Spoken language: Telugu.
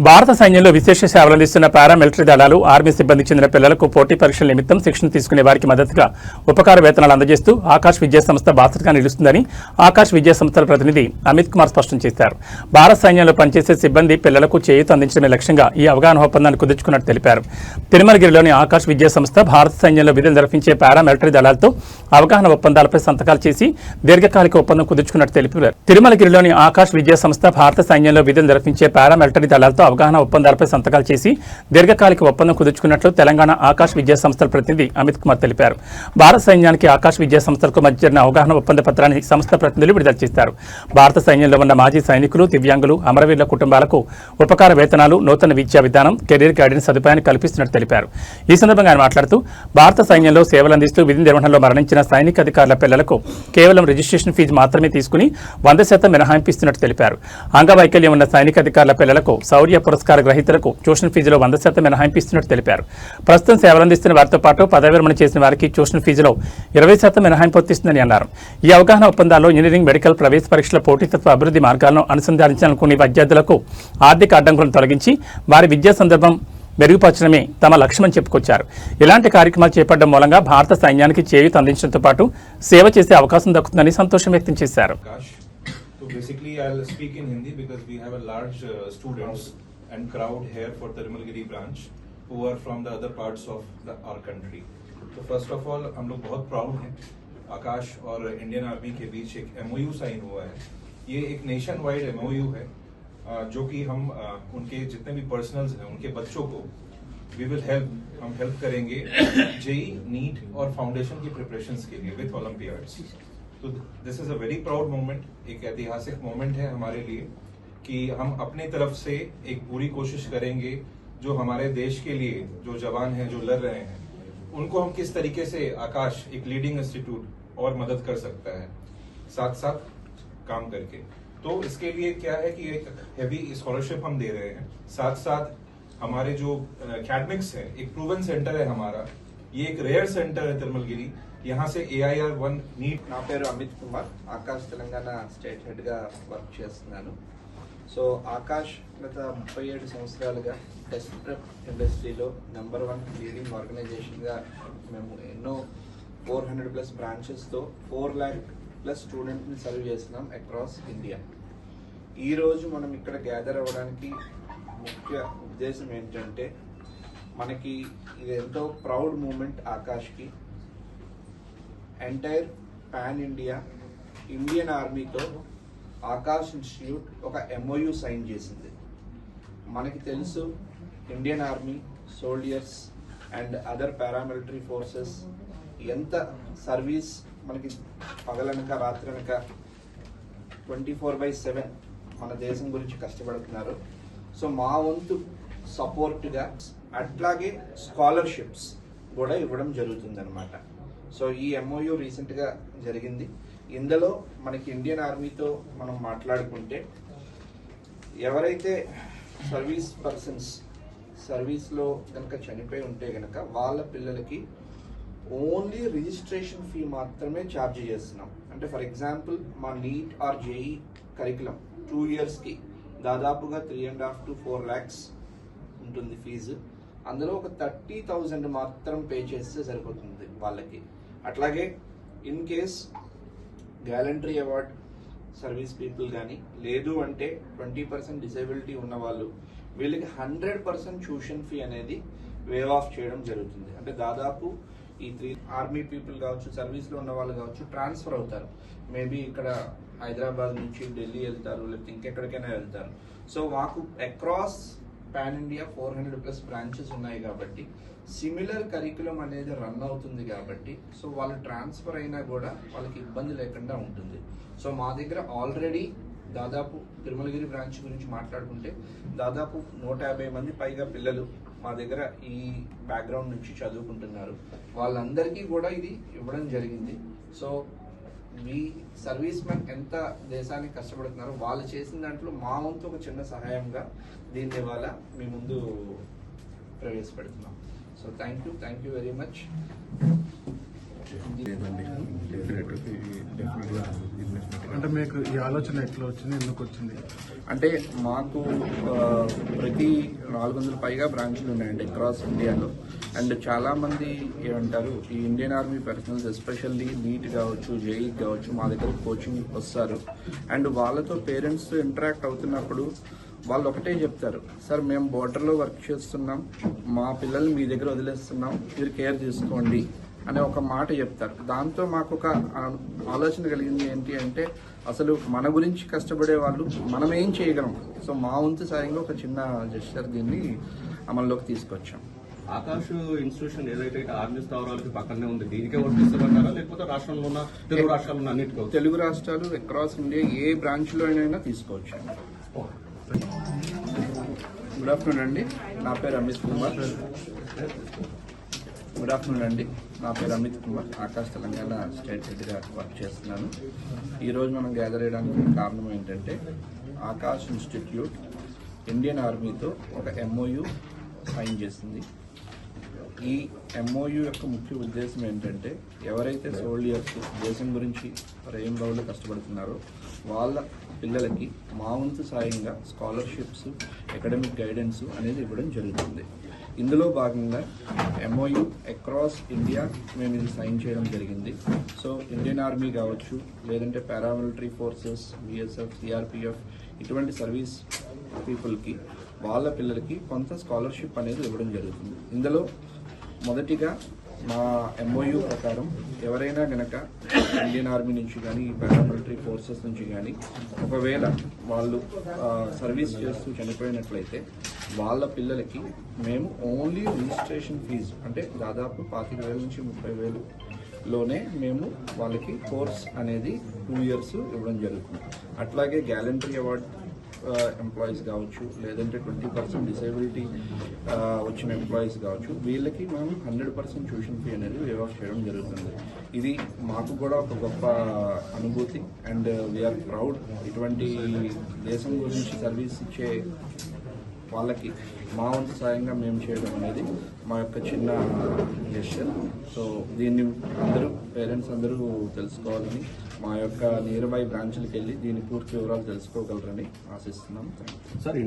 భారత సైన్యంలో విశేష సేవలు అందిస్తున్న పారామిలిటరీ దళాలు ఆర్మీ సిబ్బందికి చెందిన పిల్లలకు పోటీ పరీక్షల నిమిత్తం శిక్షణ తీసుకునే వారికి మద్దతుగా ఉపకార వేతనాలు అందజేస్తూ ఆకాష్ విద్యా సంస్థ బాసటగా నిలుస్తుందని ఆకాష్ విద్యా సంస్థల ప్రతినిధి అమిత్ కుమార్ స్పష్టం చేశారు. భారత సైన్యంలో పనిచేసే సిబ్బంది పిల్లలకు చేయూత అందించడమే లక్ష్యంగా ఈ అవగాహన ఒప్పందాన్ని కుదుర్చుకున్నట్టు తెలిపారు. తిరుమలగిరిలోని ఆకాష్ విద్యా సంస్థ భారత సైన్యంలో విధులు నిర్వహించే పారామిలిటరీ దళాలతో అవగాహన ఒప్పందాలపై సంతకాలు చేసి దీర్ఘకాలిక ఒప్పందం కుదుర్చుకున్నట్టు తెలిపారు. తిరుమలగిరిలోని ఆకాష్ విద్యా సంస్థ భారత సైన్యంలో విధులు నిర్వహించే పారామిలిటరీ దళాలతో అవగాహన ఒప్పందాలపై సంతకాలు చేసి దీర్ఘకాలిక ఒప్పందం కుదుర్చుకున్నట్లు తెలంగాణ ఆకాష్ విద్యా సంస్థల ప్రతినిధి అమిత్ కుమార్ తెలిపారు. భారత సైన్యానికి ఆకాష్ విద్యా సంస్థలకు మధ్య జరిగిన అవగాహన ఒప్పంద పత్రాన్ని సంస్థ ప్రతినిధులు విడుదల చేశారు. భారత సైన్యంలో ఉన్న మాజీ సైనికులు, దివ్యాంగులు, అమరవీరుల కుటుంబాలకు ఉపకార వేతనాలు, నూతన విద్యా విధానం, కెరీర్ గైడెన్స్ సదుపాయాన్ని కల్పిస్తున్నట్టు తెలిపారు. ఈ సందర్భంగా ఆయన మాట్లాడుతూ భారత సైన్యంలో సేవలందిస్తూ విధి నిర్వహణలో మరణించిన సైనిక అధికారుల పిల్లలకు కేవలం రిజిస్ట్రేషన్ ఫీజు మాత్రమే తీసుకుని 100% మినహాయింపు ఇస్తున్నట్టు తెలిపారు. అంగవైకల్యం ఉన్న సైనిక అధికారుల పిల్లలకు శౌర్య పురస్కార గ్రహీతలకు ట్యూషన్ ఫీజులో 100% మినహాయింపు ఇస్తున్నట్టు తెలిపారు. ప్రస్తుతం సేవలందిస్తున్న వారితో పాటు పదవి విరమణ చేసిన వారికి ట్యూషన్ ఫీజులో 20% మినహాయింపు వర్తిస్తుందని అన్నారు. ఈ అవగాహన ఒప్పందాల్లో ఇంజనీరింగ్, మెడికల్ ప్రవేశ పరీక్షల పోటీతత్వ అభివృద్ధి మార్గాలను అనుసంధానించాలనుకునే విద్యార్థులకు ఆర్థిక అడ్డంకులను తొలగించి వారి విద్యా సందర్భం మెరుగుపరచడమే తమ లక్ష్యమని చెప్పుకొచ్చారు. ఇలాంటి కార్యక్రమాలు చేపట్టడం మూలంగా భారత సైన్యానికి చేయూత అందించడంతో పాటు సేవ చేసే అవకాశం దక్కుతుందని సంతోషం వ్యక్తం చేశారు. Basically, I'll speak in Hindi because we have a large students and crowd here for Tirumalgiri branch who are from the other parts of our country. So first of all, हम लोग बहुत proud हैं आकाश और इंडियन आर्मी के बीच एक MOU साइन हुआ है. ये एक नेशन वाइड MOU है जो कि हम उनके जितने भी पर्सनल्स हैं उनके बच्चों को हम हेल्प करेंगे जेई, नीट और फाउंडेशन की प्रिपरेशंस के लिए विथ ओलंपियाड्स. तो this is a very proud moment, एक ऐतिहासिक मोमेंट है हमारे लिए कि हम अपने तरफ से एक पूरी कोशिश करेंगे जो हमारे देश के लिए जो जवान हैं जो लड़ रहे हैं उनको हम किस तरीके से आकाश एक लीडिंग इंस्टीट्यूट और मदद कर सकता है साथ साथ काम करके. तो इसके लिए क्या है कि एक हेवी स्कॉलरशिप हम दे रहे हैं, साथ साथ हमारे जो अकेडमिक्स है एक प्रूवन सेंटर है हमारा, ये एक रेयर सेंटर है तिरुमलगिरी. यहाँ से AIR-1 नीट. నా పేరు అమిత్ కుమార్, ఆకాష్ తెలంగాణ స్టేట్ హెడ్ గా వర్క్ చేస్తున్నాను. సో ఆకాష్ గత 37 సంవత్సరాలుగా టెస్ట్ ప్రెప్ ఇండస్ట్రీలో #1 లీడింగ్ ఆర్గనైజేషన్ గా మేము ఎన్నో 400+ బ్రాంచెస్ తో 4 lakh+ స్టూడెంట్ ని సర్వ్ చేస్తున్నాం అక్రాస్ ఇండియా. ఈ రోజు మనం ఇక్కడ గ్యాదర్ అవ్వడానికి ముఖ్య ఉద్దేశం ఏంటంటే మనకి ఇది ఎంతో ప్రౌడ్ మూమెంట్. ఆకాష్కి ఎంటైర్ పాన్ ఇండియా ఇండియన్ ఆర్మీతో ఆకాష్ ఇన్స్టిట్యూట్ ఒక MOU సైన్ చేసింది. మనకి తెలుసు Indian army soldiers and other paramilitary forces ఎంత సర్వీస్ మనకి పగలనక రాత్రనక 24/7 మన దేశం గురించి కష్టపడుతున్నారు. సో మా వంతు సపోర్ట్గా అట్లాగే స్కాలర్షిప్స్ కూడా ఇవ్వడం జరుగుతుందన్నమాట. సో ఈ MOU రీసెంట్గా జరిగింది. ఇందులో మనకి ఇండియన్ ఆర్మీతో మనం మాట్లాడుకుంటే ఎవరైతే సర్వీస్ పర్సన్స్ సర్వీస్లో కనుక చనిపోయి ఉంటే కనుక వాళ్ళ పిల్లలకి ఓన్లీ రిజిస్ట్రేషన్ ఫీ మాత్రమే ఛార్జ్ చేస్తున్నాం. అంటే ఫర్ ఎగ్జాంపుల్ మా నీట్ ఆర్ JEE కరికులం 2 yearsకి దాదాపుగా 3.5 to 4 lakhs ఉంటుంది ఫీజు. అందులో ఒక 30,000 మాత్రం పే చేస్తే సరిపోతుంది వాళ్ళకి. అట్లాగే in case gallantry award service people కానీ లేదు అంటే 20% డిసేబిలిటీ ఉన్న వాళ్ళు వీళ్ళకి 100% ట్యూషన్ ఫీ అనేది వేవ్ ఆఫ్ చేయడం జరుగుతుంది. అంటే దాదాపు ఈ 3 ఆర్మీ పీపుల్ కావచ్చు, సర్వీస్లో ఉన్న వాళ్ళు కావచ్చు, ట్రాన్స్ఫర్ అవుతారు. మేబీ ఇక్కడ హైదరాబాద్ నుంచి ఢిల్లీ వెళ్తారు, లేకపోతే ఇంకెక్కడికైనా వెళ్తారు. సో మాకు అక్రాస్ పాన్ ఇండియా 400+ బ్రాంచెస్ ఉన్నాయి కాబట్టి సిమిలర్ కరికులం అనేది రన్ అవుతుంది కాబట్టి సో వాళ్ళు ట్రాన్స్ఫర్ అయినా కూడా వాళ్ళకి ఇబ్బంది లేకుండా ఉంటుంది. సో మా దగ్గర ఆల్రెడీ దాదాపు తిరుమలగిరి బ్రాంచ్ గురించి మాట్లాడుకుంటే దాదాపు 150 మంది పైగా పిల్లలు మా దగ్గర ఈ బ్యాక్గ్రౌండ్ నుంచి చదువుకుంటున్నారు. వాళ్ళందరికీ కూడా ఇది ఇవ్వడం జరిగింది. సో మీ సర్వీస్ మెన్ ఎంత దేశానికి కష్టపడుతున్నారో వాళ్ళు చేసిన దాంట్లో మా వంతు ఒక చిన్న సహాయంగా దీన్ని ఇవాళ మీ ముందు ప్రవేశపెడుతున్నాం. So thank you very much. లేదండి, డెఫినెట్గా ఇన్వెస్ట్మెంట్. అంటే మీకు ఈ ఆలోచన ఎట్లా వచ్చింది, ఎందుకు వచ్చింది? అంటే మాకు ప్రతి 400 పైగా బ్రాంచ్లు ఉన్నాయండి అక్రాస్ ఇండియాలో. అండ్ చాలామంది ఏమంటారు, ఈ Indian army personnels especially NEET కావచ్చు, జేఈ కావచ్చు, మా దగ్గర కోచింగ్ వస్తారు. అండ్ వాళ్ళతో పేరెంట్స్ ఇంటరాక్ట్ అవుతున్నప్పుడు వాళ్ళు ఒకటే చెప్తారు, సార్ మేము బోర్డర్లో వర్క్ చేస్తున్నాం, మా పిల్లల్ని మీ దగ్గర వదిలేస్తున్నాం, మీరు కేర్ తీసుకోండి అనే ఒక మాట చెప్తారు. దాంతో మాకు ఒక ఆలోచన కలిగింది ఏంటి అంటే, అసలు మన గురించి కష్టపడే వాళ్ళు మనం ఏం చేయగలం. సో మా వంతు సాయంగా ఒక చిన్న జెస్చర్ దీన్ని అమల్లోకి తీసుకొచ్చాం. ఆకాష్ ఇన్స్టిట్యూషన్ ఏదైతే ఆర్మీ స్థావరాలకి పక్కనే ఉంది, దీనికే వర్తిస్తారా లేకపోతే రాష్ట్రంలో ఉన్న తెలుగు రాష్ట్రాలు ఉన్న అన్నిటికీ? తెలుగు రాష్ట్రాలు అక్రాస్ ఇండియా ఏ బ్రాంచ్లో అయినా తీసుకోవచ్చు. గుడ్ ఆఫ్టర్నూన్ అండి, నా పేరు అమిత్ కుమార్. గుడ్ ఆఫ్టర్నూన్ అండి, నా పేరు అమిత్ కుమార్. ఆకాష్ తెలంగాణ స్టేట్ హెడ్గా వర్క్ చేస్తున్నాను. ఈరోజు మనం గ్యాదర్ చేయడానికి కారణం ఏంటంటే, ఆకాష్ ఇన్స్టిట్యూట్ ఇండియన్ ఆర్మీతో ఒక ఎంఓయు సైన్ చేసింది. ఈ ఎంఓయు యొక్క ముఖ్య ఉద్దేశం ఏంటంటే, ఎవరైతే సోల్జర్స్ దేశం గురించి రేయింబౌళ్ళు కష్టపడుతున్నారో వాళ్ళ పిల్లలకి మా వంతు సాయంగా స్కాలర్షిప్స్, అకాడమిక్ గైడెన్స్ అనేది ఇవ్వడం జరుగుతుంది. ఇందులో భాగంగా ఎంఓయు అక్రాస్ ఇండియా మేము ఇది సైన్ చేయడం జరిగింది. సో ఇండియన్ ఆర్మీ కావచ్చు, లేదంటే పారామిలిటరీ ఫోర్సెస్, బిఎస్ఎఫ్, సిఆర్పిఎఫ్, ఇటువంటి సర్వీస్ పీపుల్కి వాళ్ళ పిల్లలకి కొంత స్కాలర్షిప్ అనేది ఇవ్వడం జరుగుతుంది. ఇందులో మొదటిగా మా ఎంఓయు ప్రకారం ఎవరైనా గనక ఇండియన్ ఆర్మీ నుంచి కానీ, పారామిలిటరీ ఫోర్సెస్ నుంచి కానీ ఒకవేళ వాళ్ళు సర్వీస్ చేస్తూ చనిపోయినట్లయితే వాళ్ళ పిల్లలకి మేము ఓన్లీ రిజిస్ట్రేషన్ ఫీజు, అంటే దాదాపు 25,000 నుంచి 30,000లోనే మేము వాళ్ళకి కోర్స్ అనేది 2 years ఇవ్వడం జరుగుతుంది. అట్లాగే గ్యాలంటరీ అవార్డ్ ఎంప్లాయీస్ కావచ్చు, లేదంటే 20% డిసేబిలిటీ వచ్చిన ఎంప్లాయీస్ కావచ్చు, వీళ్ళకి మనం 100% ట్యూషన్ ఫీ అనేది వేవ్ ఆఫ్ చేయడం జరుగుతుంది. ఇది మాకు కూడా ఒక గొప్ప అనుభూతి. అండ్ వీఆర్ ప్రౌడ్, ఇటువంటి దేశం గురించి సర్వీస్ ఇచ్చే వాళ్ళకి మా వంతు సాయంగా మేము చేయడం అనేది మా యొక్క చిన్న జెస్చర్. సో దీన్ని అందరూ పేరెంట్స్ అందరూ తెలుసుకోవాలని, మా యొక్క నియర్ బై బ్రాంచ్లకు వెళ్ళి దీని పూర్తి వివరాలు తెలుసుకోగలరని ఆశిస్తున్నాం. సార్